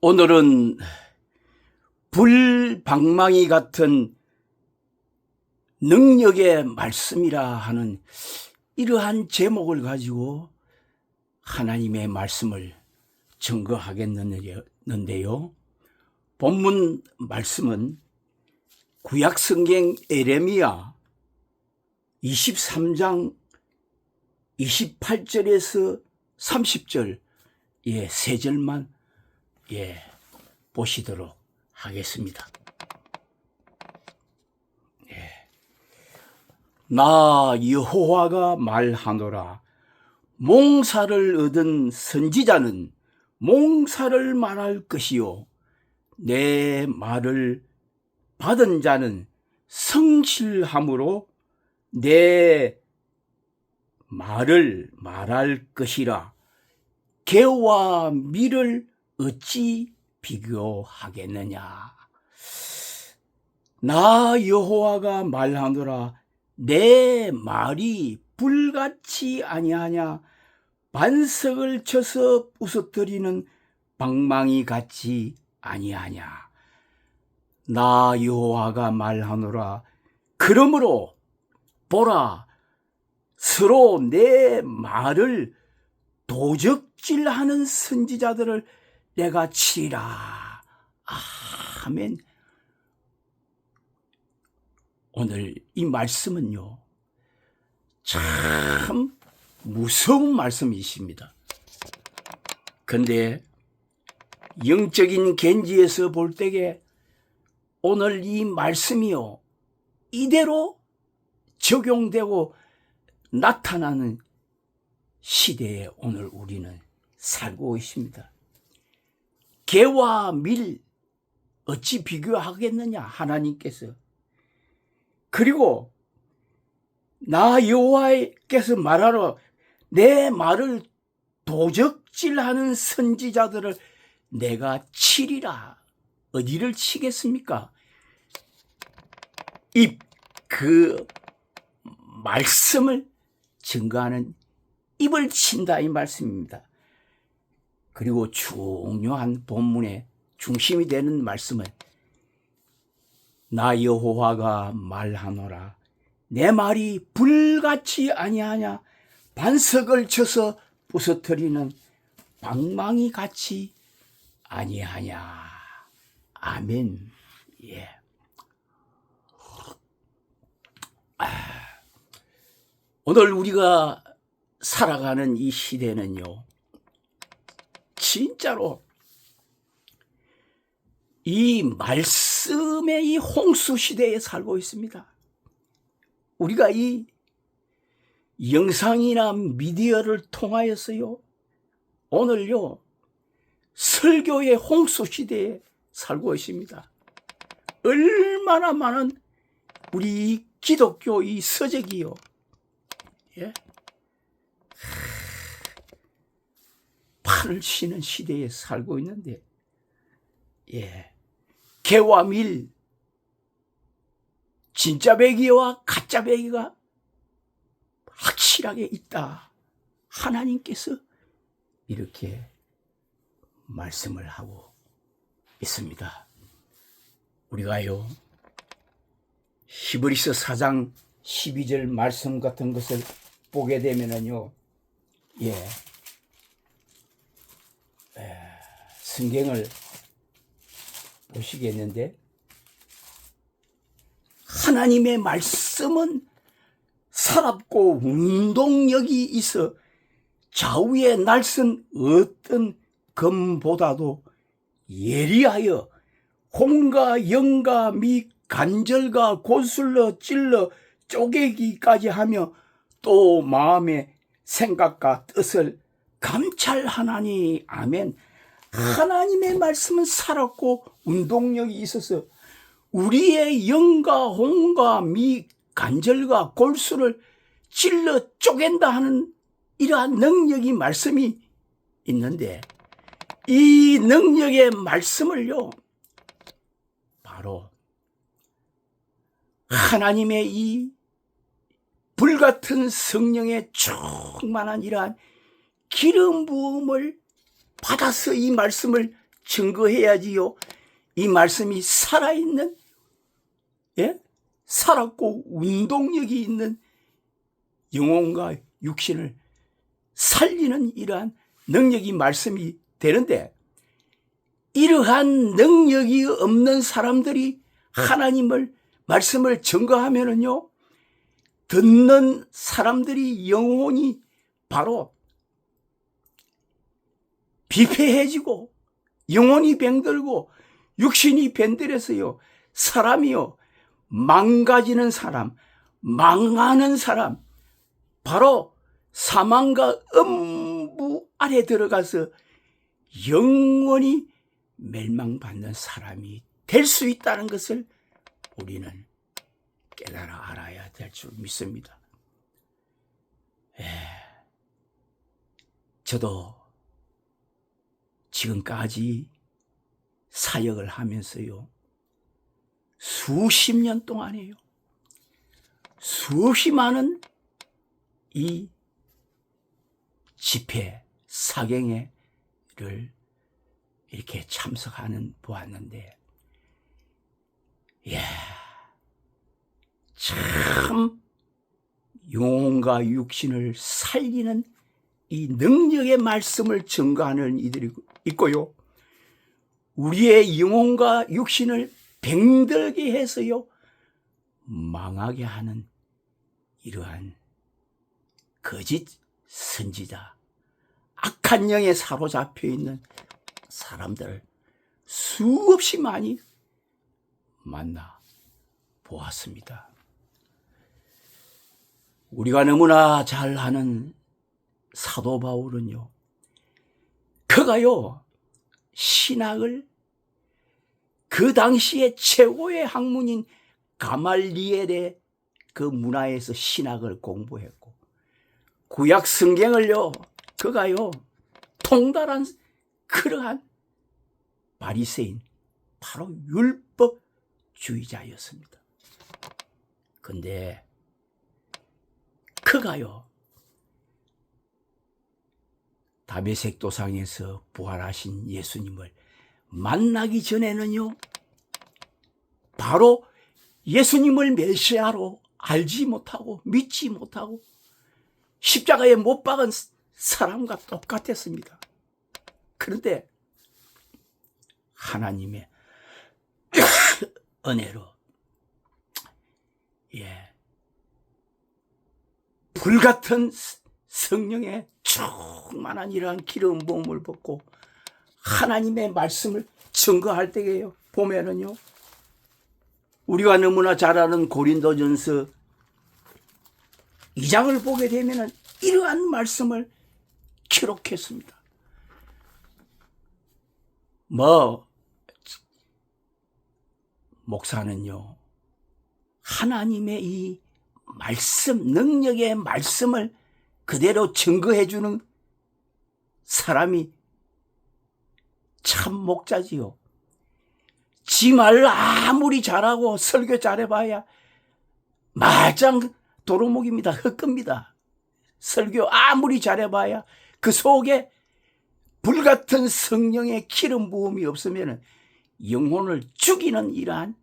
오늘은 불방망이 같은 능력의 말씀이라 하는 이러한 제목을 가지고 하나님의 말씀을 증거하겠는데요. 본문 말씀은 구약성경 에레미야 23장 28절에서 30절 세 절만 보시도록 하겠습니다. 나 여호와가 말하노라. 몽사를 얻은 선지자는 몽사를 말할 것이요, 내 말을 받은 자는 성실함으로 내 말을 말할 것이라. 개와 밀을 어찌 비교하겠느냐. 나 여호와가 말하노라. 내 말이 불같이 아니하냐. 반석을 쳐서 부서뜨리는 방망이 같이 아니하냐. 나 여호와가 말하노라. 그러므로 보라, 서로 내 말을 도적질하는 선지자들을 내가 치리라. 아멘. 오늘 이 말씀은요, 참 무서운 말씀이십니다. 근데 영적인 견지에서 볼 때에 오늘 이 말씀이요, 이대로 적용되고 나타나는 시대에 오늘 우리는 살고 있습니다. 개와 밀 어찌 비교하겠느냐, 하나님께서. 그리고 나 여호와께서 말하러 내 말을 도적질하는 선지자들을 내가 치리라. 어디를 치겠습니까? 그 말씀을 증거하는 입을 친다, 이 말씀입니다. 그리고 중요한 본문의 중심이 되는 말씀은 나 여호와가 말하노라. 내 말이 불같이 아니하냐. 반석을 쳐서 부서뜨리는 방망이 같이 아니하냐. 아멘. 오늘 우리가 살아가는 이 시대는요, 진짜로 이 말씀의 이 홍수 시대에 살고 있습니다. 우리가 이 영상이나 미디어를 통하여서요, 오늘요, 설교의 홍수 시대에 살고 있습니다. 얼마나 많은 우리 기독교 이 서적이요, 팔을 쉬는 시대에 살고 있는데, 개와 밀, 진짜 배기와 가짜 배기가 확실하게 있다. 하나님께서 이렇게 말씀을 하고 있습니다. 우리가요, 히브리서 4장 12절 말씀 같은 것을 보게 되면은요, 성경을 보시겠는데, 하나님의 말씀은 살았고 운동력이 있어 좌우에 날선 어떤 검보다도 예리하여 혼과 영과 미 간절과 고슬러 찔러 쪼개기까지 하며 또 마음의 생각과 뜻을 감찰하나니. 아멘. 하나님의 말씀은 살았고 운동력이 있어서 우리의 영과 혼과 미 간절과 골수를 찔러 쪼갠다 하는 이러한 능력이 말씀이 있는데, 이 능력의 말씀을요, 바로 하나님의 이 불같은 성령의 충만한 이러한 기름 부음을 받아서 이 말씀을 증거해야지요. 이 말씀이 살아있는, 예? 살았고 운동력이 있는 영혼과 육신을 살리는 이러한 능력이 말씀이 되는데, 이러한 능력이 없는 사람들이 하나님을 말씀을 증거하면은요, 듣는 사람들이 영혼이 바로 비폐해지고 영혼이 병들고 육신이 변들어서요, 사람이요 망가지는 사람, 망하는 사람, 바로 사망과 음부 아래 들어가서 영원히 멸망받는 사람이 될 수 있다는 것을 우리는 깨달아 알아야 될 줄 믿습니다. 저도 지금까지 사역을 하면서요, 수십 년 동안에요, 수없이 많은 이 집회, 사경회를 이렇게 참석하는 보았는데, 참 영혼과 육신을 살리는 이 능력의 말씀을 증거하는 이들이 있고요, 우리의 영혼과 육신을 병들게 해서요 망하게 하는 이러한 거짓 선지자, 악한 영에 사로잡혀 있는 사람들을 수없이 많이 만나 보았습니다. 우리가 너무나 잘 아는 사도 바울은요, 그가요 신학을 그 당시에 최고의 학문인 가말리엘의 그 문화에서 신학을 공부했고, 구약 성경을요 그가요 통달한 그러한 바리새인, 바로 율법주의자였습니다. 근데 그가요 다메섹 도상에서 부활하신 예수님을 만나기 전에는요, 바로 예수님을 메시아로 알지 못하고 믿지 못하고 십자가에 못 박은 사람과 똑같았습니다. 그런데 하나님의 은혜로 불같은 성령의 충만한 이러한 기름 부음을 받고 하나님의 말씀을 증거할 때에요, 보면은요, 우리가 너무나 잘 아는 고린도전서 2장을 보게 되면은 이러한 말씀을 기록했습니다. 목사는요 하나님의 이 말씀, 능력의 말씀을 그대로 증거해주는 사람이 참 목자지요. 지 말 아무리 잘하고 설교 잘해봐야 말짱 도루묵입니다. 헛겁니다. 설교 아무리 잘해봐야 그 속에 불같은 성령의 기름 부음이 없으면 영혼을 죽이는 이러한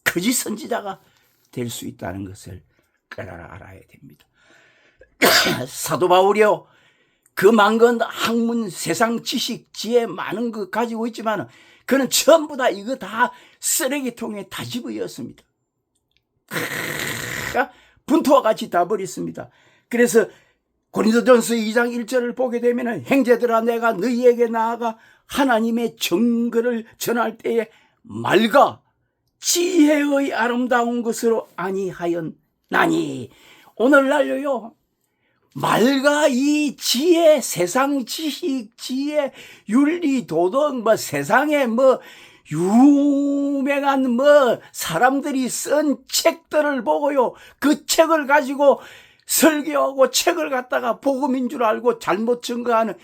거짓 선지자가 될 수 있다는 것을 깨달아 알아야 됩니다. 사도 바울이요 그 많은 학문, 세상 지식, 지혜 많은 거 가지고 있지만 그는 전부 다 이거 다 쓰레기통에 다 집어였습니다. 분토와 같이 다 버렸습니다. 그래서 고린도전서 2장 1절을 보게 되면, 형제들아 내가 너희에게 나아가 하나님의 증거를 전할 때에 말과 지혜의 아름다운 것으로 아니하였나니. 오늘날요 말과 이 지혜, 세상 지식, 지혜, 윤리, 도덕, 세상에 유명한 사람들이 쓴 책들을 보고요, 그 책을 가지고 설교하고 책을 갖다가 복음인 줄 알고 잘못 증거하는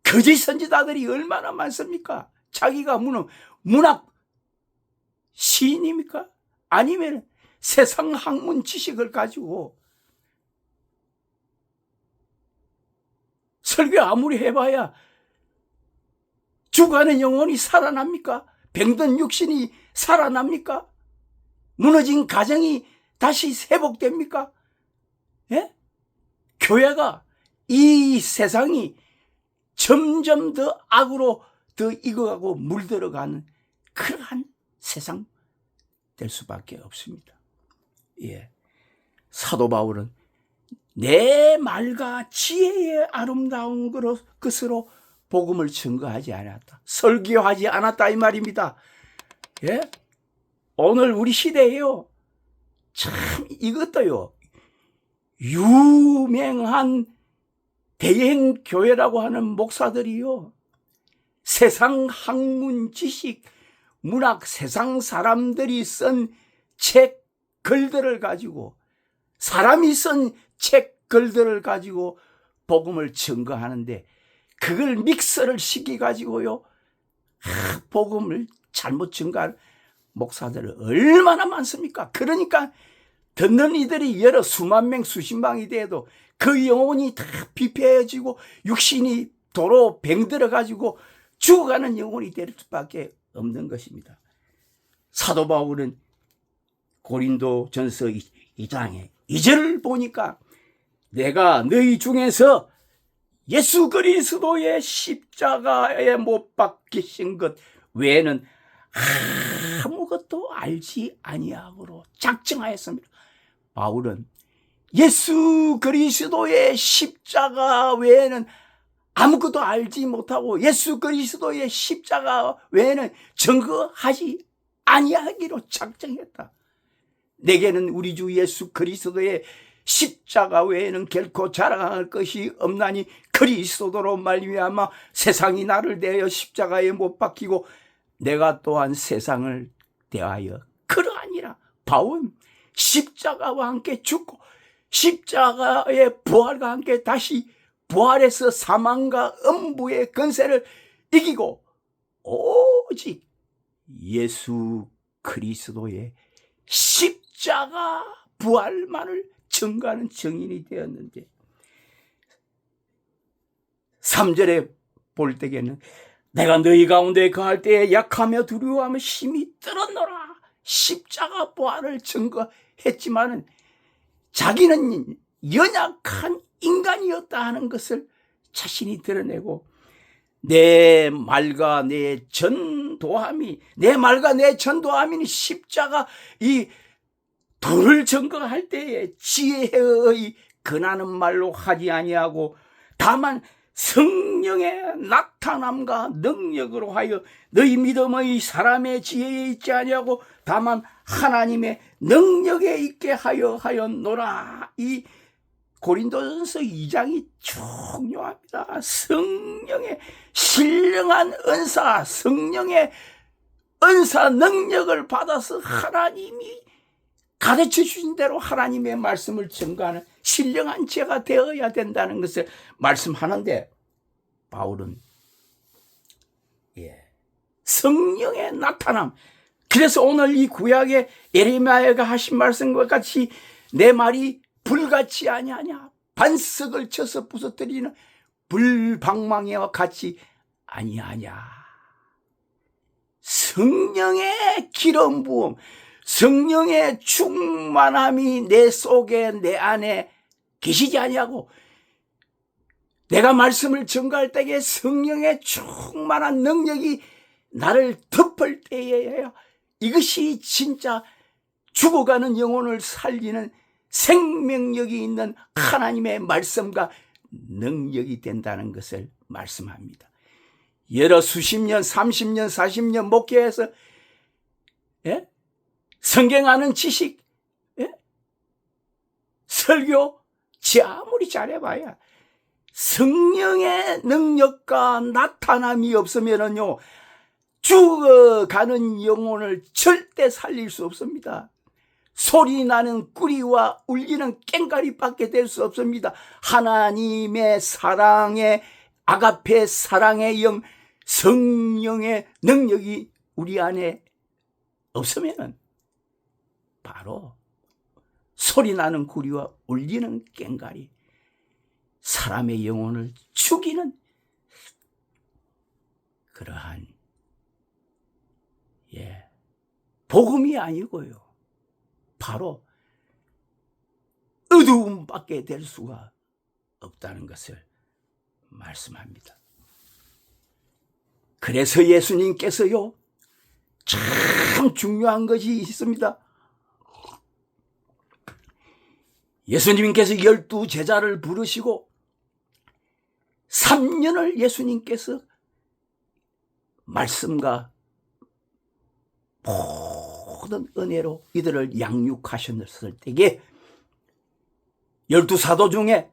거짓 선지자들이 얼마나 많습니까? 자기가 문학 시인입니까? 아니면 세상 학문 지식을 가지고 설교 아무리 해봐야 죽어가는 영혼이 살아납니까? 병든 육신이 살아납니까? 무너진 가정이 다시 회복됩니까? 예? 교회가 이 세상이 점점 더 악으로 더 익어가고 물들어가는 그러한 세상 될 수밖에 없습니다. 예. 사도 바울은 내 말과 지혜의 아름다운 것으로 복음을 증거하지 않았다. 설교하지 않았다 이 말입니다. 예? 오늘 우리 시대에요. 참 이것도요. 유명한 대행 교회라고 하는 목사들이요. 세상 학문 지식, 문학 세상 사람들이 쓴 책 글들을 가지고 사람이 쓴 책 글들을 가지고 복음을 증거하는데 그걸 믹서를 시켜가지고요. 복음을 잘못 증거한 목사들은 얼마나 많습니까? 그러니까 듣는 이들이 여러 수만 명, 수십만이 돼도 그 영혼이 다 비폐해지고 육신이 도로 병들어가지고 죽어가는 영혼이 될 수밖에 없는 것입니다. 사도 바울은 고린도 전서 2장에 2절을 보니까 내가 너희 중에서 예수 그리스도의 십자가에 못 박히신 것 외에는 아무것도 알지 아니하고로 작정하였습니다. 바울은 예수 그리스도의 십자가 외에는 아무것도 알지 못하고 예수 그리스도의 십자가 외에는 증거하지 아니하기로 작정했다. 내게는 우리 주 예수 그리스도의 십자가 외에는 결코 자랑할 것이 없나니 그리스도로 말미암아 세상이 나를 대하여 십자가에 못 박히고 내가 또한 세상을 대하여 그러하니라. 바울은 십자가와 함께 죽고 십자가의 부활과 함께 다시 부활해서 사망과 음부의 권세를 이기고 오직 예수 그리스도의 십자가 부활만을 증거하는 증인이 되었는데 3절에 볼 때에는 내가 너희 가운데 거할 때에 약하며 두려워하며 심히 떨었노라. 십자가 부활을 증거했지만은 자기는 연약한 인간이었다 하는 것을 자신이 드러내고 내 말과 내 전도함이 십자가 이 돌을 증거할 때에 지혜의 근하는 말로 하지 아니하고 다만 성령의 나타남과 능력으로 하여 너희 믿음의 사람의 지혜에 있지 아니하고 다만 하나님의 능력에 있게 하였노라. 이 고린도전서 2장이 중요합니다. 성령의 신령한 은사, 성령의 은사 능력을 받아서 하나님이 가르쳐 주신 대로 하나님의 말씀을 증거하는 신령한 죄가 되어야 된다는 것을 말씀하는데 바울은 성령의 나타남, 그래서 오늘 이 구약의 예레미야가 하신 말씀과 같이 내 말이 불같이 아니하냐, 반석을 쳐서 부서뜨리는 불방망이와 같이 아니하냐. 성령의 기름 부음, 성령의 충만함이 내 속에 내 안에 계시지 아니하고 내가 말씀을 증거할 때에 성령의 충만한 능력이 나를 덮을 때에야 이것이 진짜 죽어가는 영혼을 살리는 생명력이 있는 하나님의 말씀과 능력이 된다는 것을 말씀합니다. 여러 수십 년, 30년, 40년 목회해서 성경하는 지식, 설교 아무리 잘해봐야 성령의 능력과 나타남이 없으면요 죽어가는 영혼을 절대 살릴 수 없습니다. 소리 나는 꾸리와 울리는 꽹과리밖에 될 수 없습니다. 하나님의 사랑의 아가페 사랑의 영, 성령의 능력이 우리 안에 없으면 바로 소리 나는 구리와 울리는 꽹과리, 사람의 영혼을 죽이는 그러한 복음이 아니고요, 바로 어두움밖에 될 수가 없다는 것을 말씀합니다. 그래서 예수님께서요, 참 중요한 것이 있습니다. 예수님께서 12 제자를 부르시고 3년을 예수님께서 말씀과 모든 은혜로 이들을 양육하셨을 때에 12 사도 중에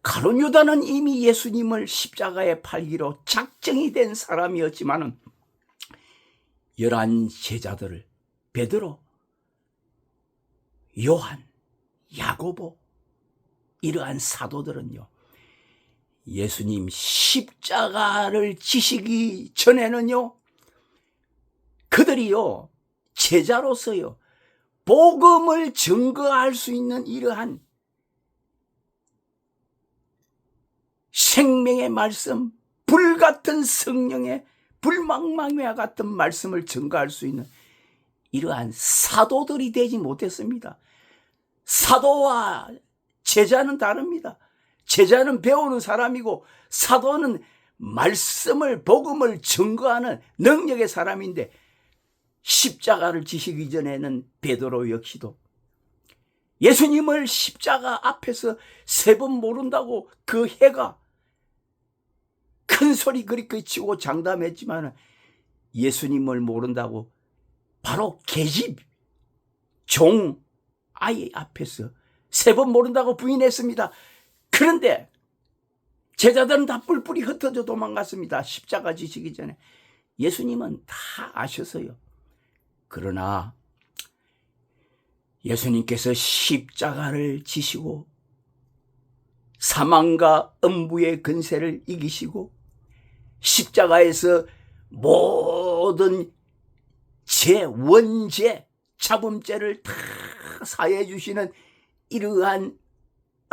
가룟 유다는 이미 예수님을 십자가에 팔기로 작정이 된 사람이었지만은 11 제자들을 베드로, 요한, 야고보 이러한 사도들은요, 예수님 십자가를 지시기 전에는요, 그들이요 제자로서요 복음을 증거할 수 있는 이러한 생명의 말씀, 불같은 성령의 불망망이와 같은 말씀을 증거할 수 있는 이러한 사도들이 되지 못했습니다. 사도와 제자는 다릅니다. 제자는 배우는 사람이고 사도는 말씀을, 복음을 증거하는 능력의 사람인데, 십자가를 지시기 전에는 베드로 역시도 예수님을 십자가 앞에서 3번 모른다고 그 해가 큰 소리 그렇게 치고 장담했지만 예수님을 모른다고 바로 계집 종 아이 앞에서 3번 모른다고 부인했습니다. 그런데 제자들은 다 뿔뿔이 흩어져 도망갔습니다. 십자가 지시기 전에. 예수님은 다 아셨어요. 그러나 예수님께서 십자가를 지시고 사망과 음부의 근세를 이기시고 십자가에서 모든 죄, 원죄, 잡음죄를 다 사해 주시는 이러한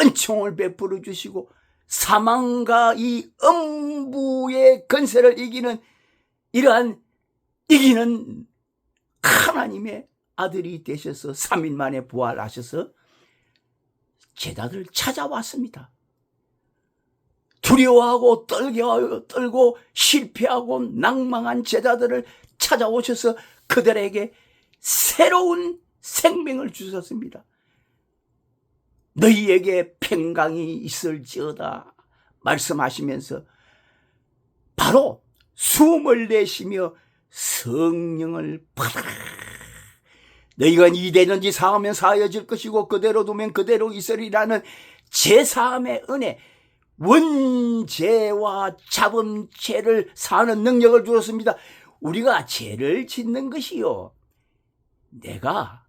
은총을 베풀어 주시고 사망과 이 음부의 근세를 이기는 이러한 이기는 하나님의 아들이 되셔서 3일 만에 부활하셔서 제자들 찾아왔습니다. 두려워하고 떨고 실패하고 낭망한 제자들을 찾아오셔서 그들에게 새로운 생명을 주셨습니다. 너희에게 평강이 있을지어다 말씀하시면서 바로 숨을 내쉬며 성령을 받아라. 너희가 이대든지 사하면 사하여질 것이고 그대로 두면 그대로 있으리라는 제사함의 은혜, 원죄와 잡음죄를 사는 능력을 주었습니다. 우리가 죄를 짓는 것이요, 내가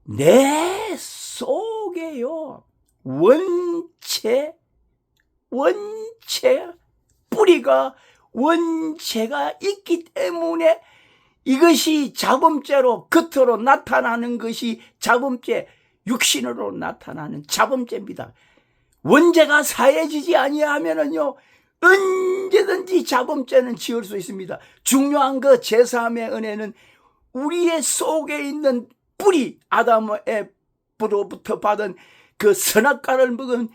내 속에요 원죄 뿌리가 원죄가 있기 때문에 이것이 잡음죄로 겉으로 나타나는 것이 잡음죄, 육신으로 나타나는 잡음죄입니다. 원죄가 사해지지 아니하면은요 언제든지 잡음죄는 지을 수 있습니다. 중요한 그 제사함의 은혜는 우리의 속에 있는 뿌리, 아담의 부로부터 받은 그 선악과를 먹은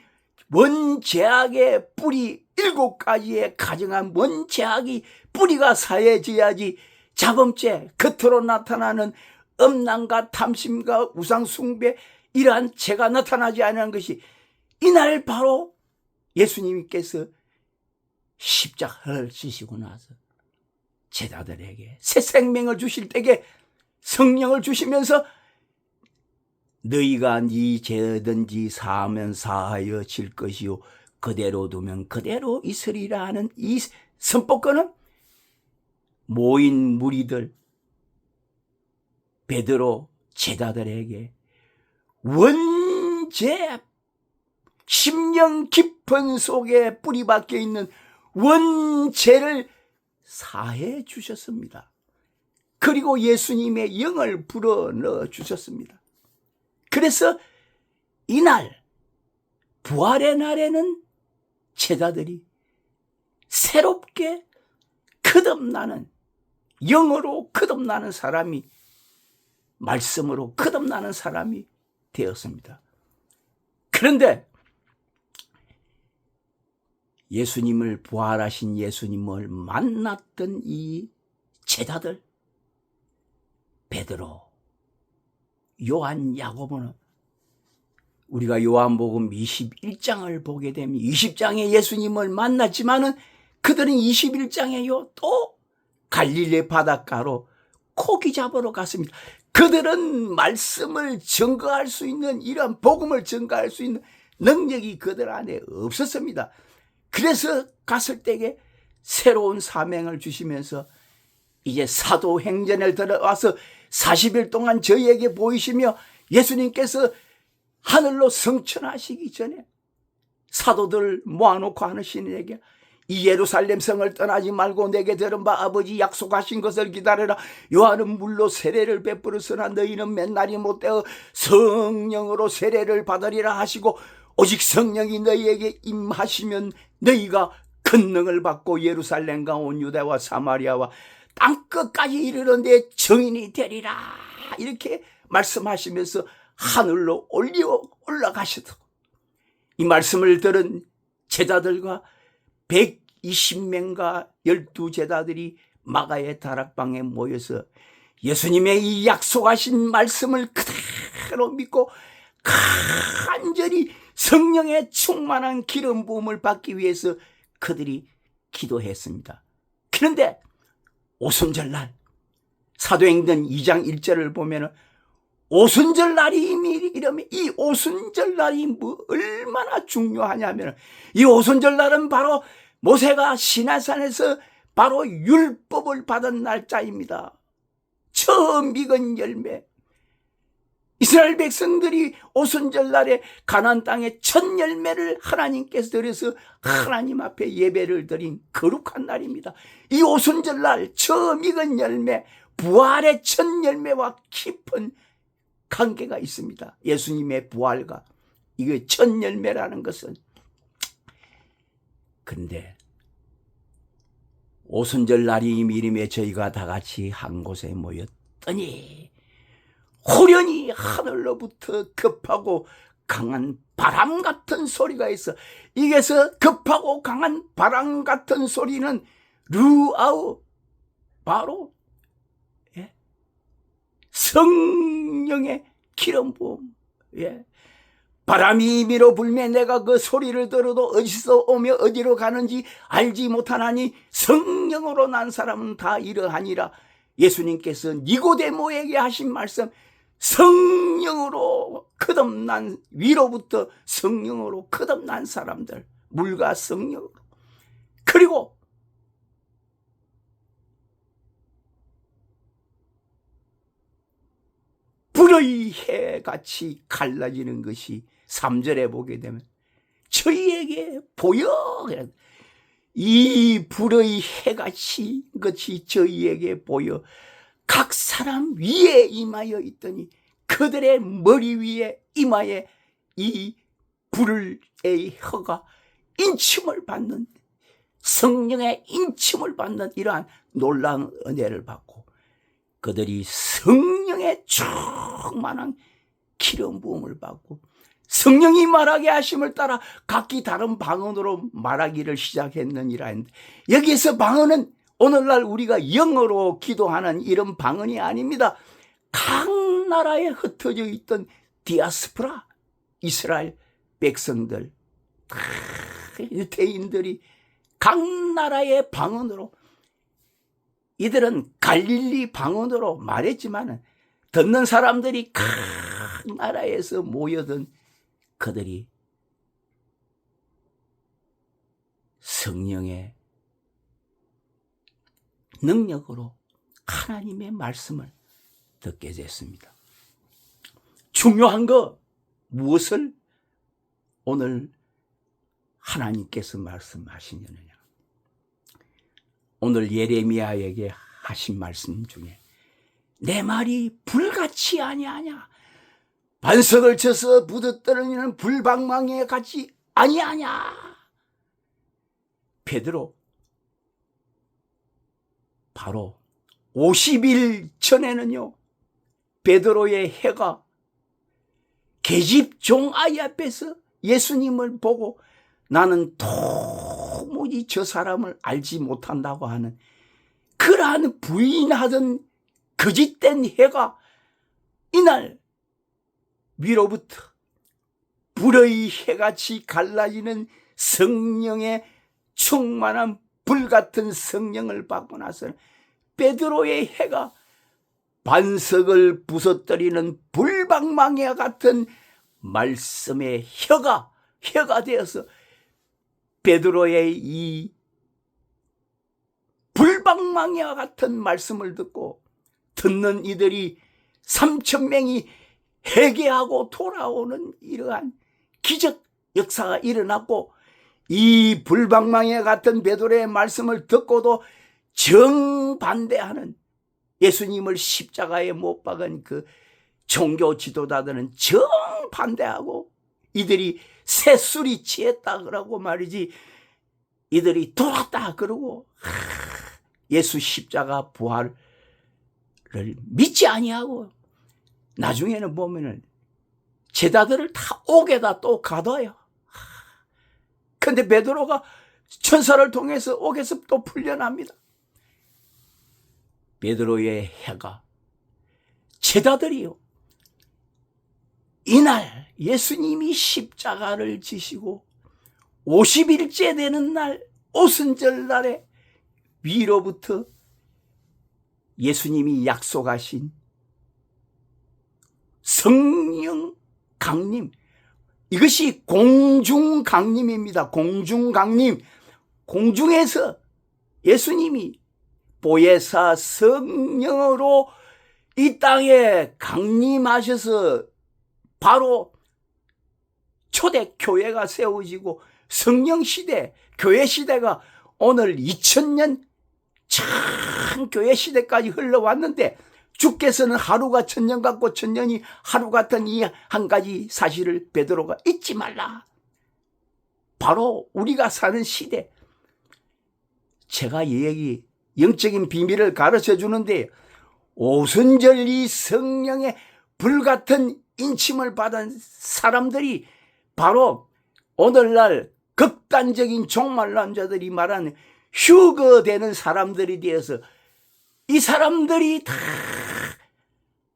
원죄악의 뿌리 7가지의 가정한 원죄악이 뿌리가 사해져야지 잡음죄, 겉으로 나타나는 음란과 탐심과 우상숭배 이러한 죄가 나타나지 않는 것이 이날 바로 예수님께서 십자가를 지시고 나서 제자들에게 새 생명을 주실 때에 성령을 주시면서 너희가 네 죄든지 사하면 사하여질 것이요 그대로 두면 그대로 있으리라 하는 이 선포권은 모인 무리들 베드로 제자들에게 원죄 10년 깊은 속에 뿌리 박혀 있는 원죄를 사해 주셨습니다. 그리고 예수님의 영을 불어넣어 주셨습니다. 그래서 이날 부활의 날에는 제자들이 새롭게 거듭나는, 영어로 거듭나는 사람이, 말씀으로 거듭나는 사람이 되었습니다. 그런데 예수님을, 부활하신 예수님을 만났던 이 제자들, 베드로, 요한, 야고보는 우리가 요한복음 21장을 보게 되면 20장에 예수님을 만났지만은 그들은 21장에요 또 갈릴리 바닷가로 고기 잡으러 갔습니다. 그들은 말씀을 증거할 수 있는, 이런 복음을 증거할 수 있는 능력이 그들 안에 없었습니다. 그래서 갔을 때에 새로운 사명을 주시면서 이제 사도행전에 들어와서 40일 동안 저희에게 보이시며 예수님께서 하늘로 승천하시기 전에 사도들 모아놓고 하시는에게 이 예루살렘 성을 떠나지 말고 내게 들은 바 아버지 약속하신 것을 기다려라. 요한은 물로 세례를 베풀었으나 너희는 맨날이 못되어 성령으로 세례를 받으리라 하시고 오직 성령이 너희에게 임하시면 너희가 권능을 받고 예루살렘과 온 유대와 사마리아와 땅끝까지 이르는 데 증인이 되리라. 이렇게 말씀하시면서 하늘로 올라가시더고 이 말씀을 들은 제자들과 120명과 12제자들이 마가의 다락방에 모여서 예수님의 이 약속하신 말씀을 그대로 믿고 간절히 성령의 충만한 기름 부음을 받기 위해서 그들이 기도했습니다. 그런데 오순절날, 사도행전 2장 1절을 보면 오순절날이 이미 이러면 이 오순절날이 얼마나 중요하냐면 이 오순절날은 바로 모세가 시내산에서 바로 율법을 받은 날짜입니다. 처음 익은 열매. 이스라엘 백성들이 오순절날에 가나안 땅의 첫 열매를 하나님께서 드려서 하나님 앞에 예배를 드린 거룩한 날입니다. 이 오순절날 처음 익은 열매, 부활의 첫 열매와 깊은 관계가 있습니다. 예수님의 부활과 이게 첫 열매라는 것은. 그런데 오순절날이 미림에 저희가 다 같이 한 곳에 모였더니 호련히 하늘로부터 급하고 강한 바람 같은 소리가 있어. 이게서 급하고 강한 바람 같은 소리는 루아우, 바로 성령의 기름 부음. 바람이 밀어 불면 내가 그 소리를 들어도 어디서 오며 어디로 가는지 알지 못하나니 성령으로 난 사람은 다 이러하니라. 예수님께서 니고데모에게 하신 말씀, 성령으로 거듭난, 위로부터 성령으로 거듭난 사람들, 물과 성령으로, 그리고 불의 해같이 갈라지는 것이 3절에 보게 되면 저희에게 보여. 이 불의 해같이 것이 저희에게 보여 각 사람 위에 임하여 있더니 그들의 머리 위에 이마에 이 불의 혀가 인침을 받는, 성령의 인침을 받는 이러한 놀라운 은혜를 받고 그들이 성령의 충만한 기름 부음을 받고 성령이 말하게 하심을 따라 각기 다른 방언으로 말하기를 시작했느니라 했는데, 여기에서 방언은 오늘날 우리가 영어로 기도하는 이런 방언이 아닙니다. 각 나라에 흩어져 있던 디아스포라, 이스라엘 백성들, 유대인들이 각 나라의 방언으로, 이들은 갈릴리 방언으로 말했지만 듣는 사람들이 각 나라에서 모여든 그들이 성령의 능력으로 하나님의 말씀을 듣게 됐습니다. 중요한 거 무엇을 오늘 하나님께서 말씀하시느냐. 오늘 예레미야에게 하신 말씀 중에 내 말이 불같이 아니하냐, 반석을 쳐서 부딪뜨리는 불방망이에 같이 아니하냐. 베드로 바로 50일 전에는요, 베드로의 해가 계집 종 아이 앞에서 예수님을 보고 나는 도무지 저 사람을 알지 못한다고 하는 그러한 부인하던 거짓된 해가 이날 위로부터 불의 해같이 갈라지는 성령의 충만한 불같은 성령을 받고 나서 베드로의 해가 반석을 부서뜨리는 불방망이와 같은 말씀의 혀가 되어서 베드로의 이 불방망이와 같은 말씀을 듣고 듣는 이들이 3,000명이 회개하고 돌아오는 이러한 기적 역사가 일어났고, 이 불방망이와 같은 베드로의 말씀을 듣고도 정반대하는 예수님을 십자가에 못 박은 그 종교 지도자들은 정반대하고 이들이 새술이 취했다 그러고 말이지, 이들이 돌았다 그러고 예수 십자가 부활을 믿지 아니하고 나중에는 보면은 제자들을 다 옥에다 또 가둬요. 근데 베드로가 천사를 통해서 옥에서 또 풀려납니다. 베드로의 해가 제자들이요, 이날 예수님이 십자가를 지시고 50일째 되는 날 오순절 날에 위로부터 예수님이 약속하신 성령 강림, 이것이 공중 강림입니다. 공중 강림. 공중에서 예수님이 보혜사 성령으로 이 땅에 강림하셔서 바로 초대 교회가 세워지고 성령 시대, 교회 시대가 오늘 2000년 참 교회 시대까지 흘러왔는데, 주께서는 하루가 1000년 같고 1000년이 하루 같은 이 한 가지 사실을 베드로가 잊지 말라. 바로 우리가 사는 시대. 제가 이 얘기 영적인 비밀을 가르쳐 주는데, 오순절 이 성령의 불같은 인침을 받은 사람들이 바로 오늘날 극단적인 종말론자들이 말하는 휴거되는 사람들이 되어서, 이 사람들이 다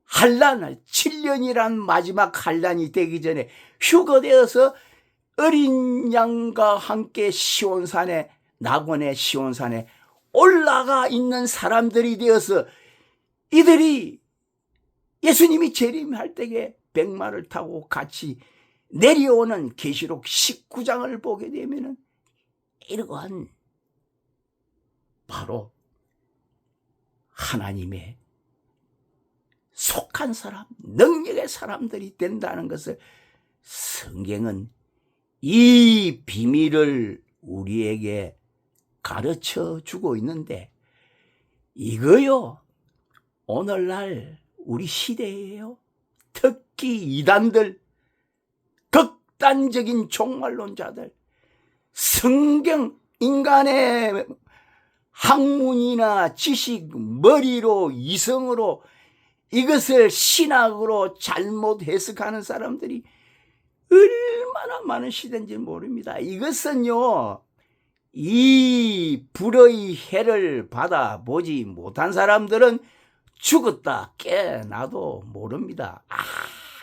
환난, 7년이란 마지막 환난이 되기 전에 휴거되어서 어린 양과 함께 시온산에, 낙원의 시온산에 올라가 있는 사람들이 되어서, 이들이 예수님이 재림할 때에 백마를 타고 같이 내려오는 계시록 19장을 보게 되면은 이러한 바로 하나님의 속한 사람, 능력의 사람들이 된다는 것을 성경은 이 비밀을 우리에게 가르쳐 주고 있는데, 이거요, 오늘날 우리 시대에요, 특히 이단들, 극단적인 종말론자들, 성경, 인간의 학문이나 지식, 머리로, 이성으로 이것을 신학으로 잘못 해석하는 사람들이 얼마나 많은 시대인지 모릅니다. 이것은요, 이 불의 해를 받아보지 못한 사람들은 죽었다 깨나도 모릅니다.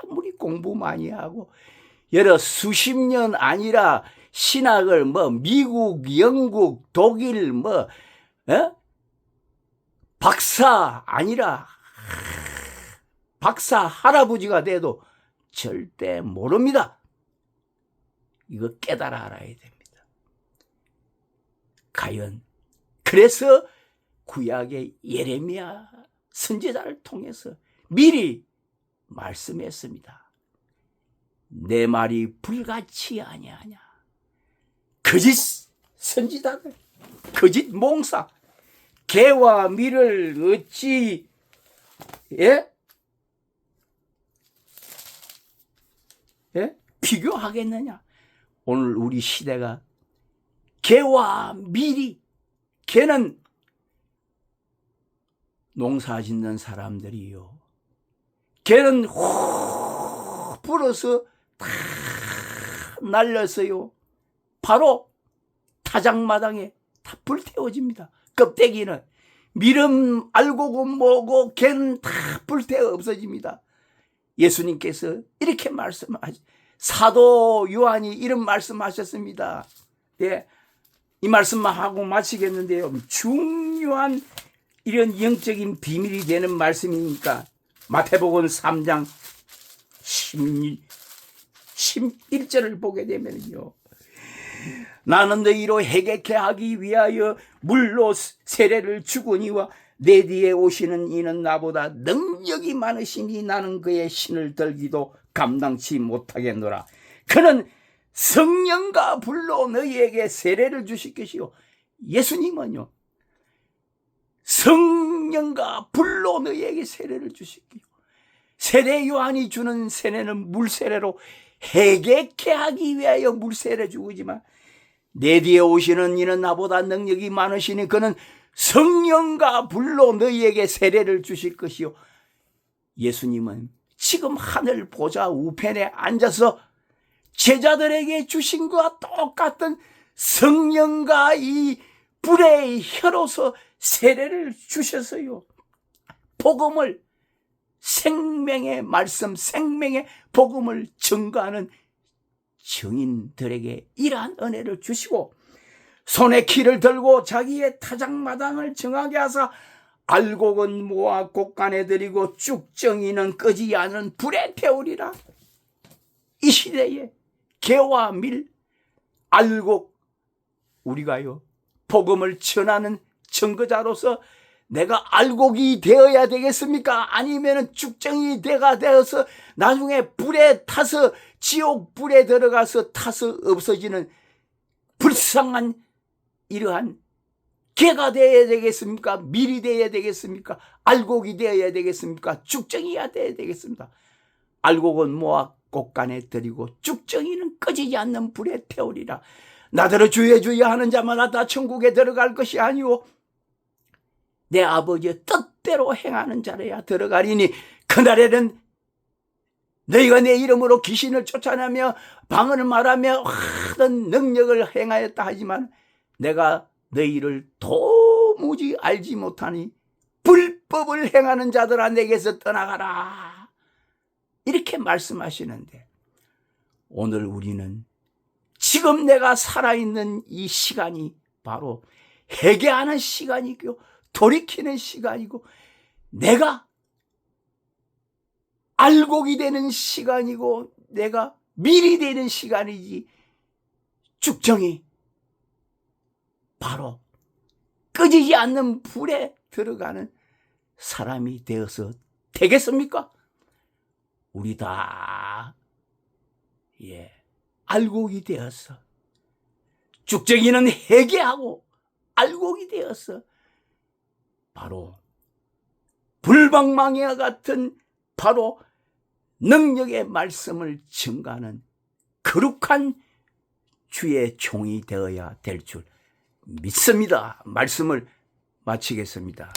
아무리 공부 많이 하고 여러 수십 년 아니라 신학을 미국, 영국, 독일 박사 아니라 박사 할아버지가 돼도 절대 모릅니다. 이거 깨달아 알아야 됩니다. 과연 그래서 구약의 예레미야 선지자를 통해서 미리 말씀했습니다. 내 말이 불같이 아니하냐. 거짓 선지자들, 거짓 몽사, 개와 밀을 어찌 비교하겠느냐. 오늘 우리 시대가 개와 밀이, 개는 농사 짓는 사람들이요, 개는 후 불어서 다 날려서요 바로 타작마당에 다 불태워집니다. 껍데기는. 밀은 알고고 뭐고 개는 다 불태워 없어집니다. 예수님께서 이렇게 사도 요한이 이런 말씀하셨습니다. 예, 이 말씀만 하고 마치겠는데요, 중요한 이런 영적인 비밀이 되는 말씀이니까 마태복음 3장 11절을 보게 되면요, 나는 너희로 해결케 하기 위하여 물로 세례를 주거니와 내 뒤에 오시는 이는 나보다 능력이 많으시니 나는 그의 신을 들기도 감당치 못하겠노라. 그는 성령과 불로 너희에게 세례를 주실 것이요. 예수님은요, 성령과 불로 너희에게 세례를 주실 것이요. 세례 요한이 주는 세례는 물세례로 해결케 하기 위하여 물세례 주지만, 내 뒤에 오시는 이는 나보다 능력이 많으시니 그는 성령과 불로 너희에게 세례를 주실 것이요. 예수님은 지금 하늘 보좌 우편에 앉아서 제자들에게 주신 것과 똑같은 성령과 이 불의 혀로서 세례를 주셔서요, 복음을, 생명의 말씀, 생명의 복음을 증거하는 증인들에게 이러한 은혜를 주시고, 손에 키를 들고 자기의 타작마당을 정하게 하사 알곡은 모아 곳간에 들이고 쭉정이는 끄지 않은 불에 태우리라. 이 시대에 개와 밀, 알곡, 우리가요 복음을 전하는 증거자로서 내가 알곡이 되어야 되겠습니까? 아니면 쭉정이 대가 되어서 나중에 불에 타서 지옥 불에 들어가서 타서 없어지는 불쌍한 이러한 개가 되어야 되겠습니까? 밀이 되어야 되겠습니까? 알곡이 되어야 되겠습니까? 쭉정이야 되어야 되겠습니다. 알곡은 모아 곳간에 들이고 쭉정이는 꺼지지 않는 불에 태우리라. 나더러 주여 주여 하는 자마다 다 천국에 들어갈 것이 아니오 내 아버지의 뜻대로 행하는 자라야 들어가리니, 그날에는 너희가 내 이름으로 귀신을 쫓아내며 방언을 말하며 하던 능력을 행하였다 하지만 내가 너희를 도무지 알지 못하니 불법을 행하는 자들아 내게서 떠나가라. 이렇게 말씀하시는데, 오늘 우리는 지금 내가 살아있는 이 시간이 바로 회개하는 시간이고 돌이키는 시간이고 내가 알곡이 되는 시간이고 내가 밀이 되는 시간이지, 쭉정이 바로 꺼지지 않는 불에 들어가는 사람이 되어서 되겠습니까? 우리 다 알곡이 되어서, 쭉정이는 회개하고 알곡이 되어서 바로 불방망이와 같은 바로 능력의 말씀을 증가하는 거룩한 주의 종이 되어야 될 줄 믿습니다. 말씀을 마치겠습니다.